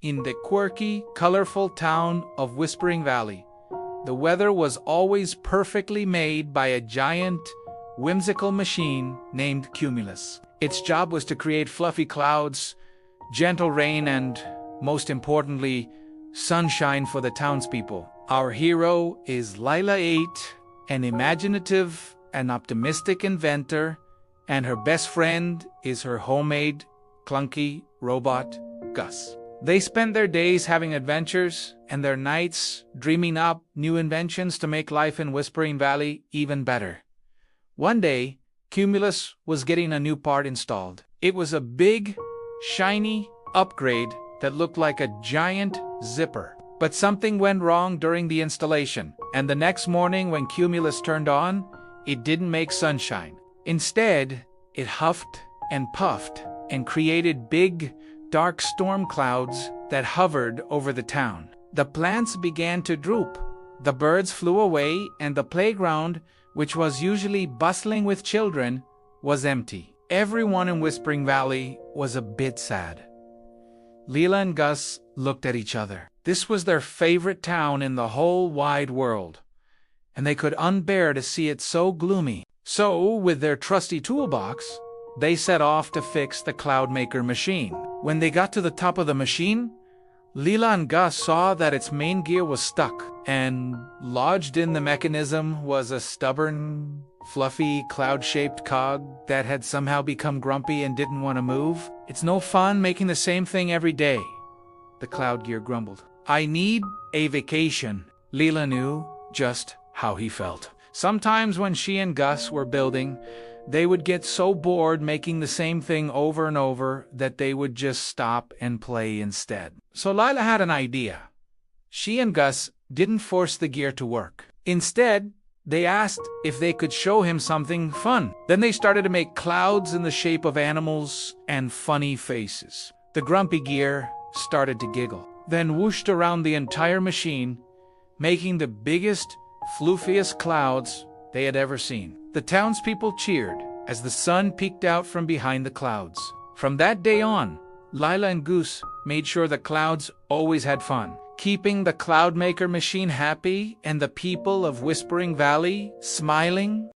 in the quirky, colorful town of Whispering Valley. The weather was always perfectly made by a giant, whimsical machine named Quemilas. Its job was to create fluffy clouds, gentle rain, and, most importantly, sunshine for the townspeople. Our hero is Lila 8, an imaginative and optimistic inventor, and her best friend is her homemade, clunky robot, Gus. They spend their days having adventures and their nights dreaming up new inventions to make life in Whispering Valley even better. One day, Quemilas was getting a new part installed. It was a big, shiny upgrade that looked like a giant zipper. But something went wrong during the installation, and the next morning when Quemilas turned on, it didn't make sunshine. Instead, it huffed and puffed and created big, dark storm clouds that hovered over the town. The plants began to droop, the birds flew away, and the playground, which was usually bustling with children, was empty. Everyone in Whispering Valley was a bit sad. Lila and Gus looked at each other. This was their favorite town in the whole wide world, and they could unbear to see it so gloomy. So, with their trusty toolbox, they set off to fix the Cloudmaker machine. When they got to the top of the machine, Lila and Gus saw that its main gear was stuck, and lodged in the mechanism was a stubborn, fluffy, cloud-shaped cog that had somehow become grumpy and didn't want to move. "It's no fun making the same thing every day," the cloud gear grumbled. "I need a vacation." Lila knew just how he felt. Sometimes when she and Gus were building, they would get so bored making the same thing over and over that they would just stop and play instead. So Lila had an idea. She and Gus didn't force the gear to work. Instead, they asked if they could show him something fun. Then they started to make clouds in the shape of animals and funny faces. The grumpy gear started to giggle, then whooshed around the entire machine, making the biggest, floofiest clouds they had ever seen. The townspeople cheered as the sun peeked out from behind the clouds. From that day on, Lila and Gus made sure the clouds always had fun, keeping the Cloudmaker machine happy and the people of Whispering Valley smiling.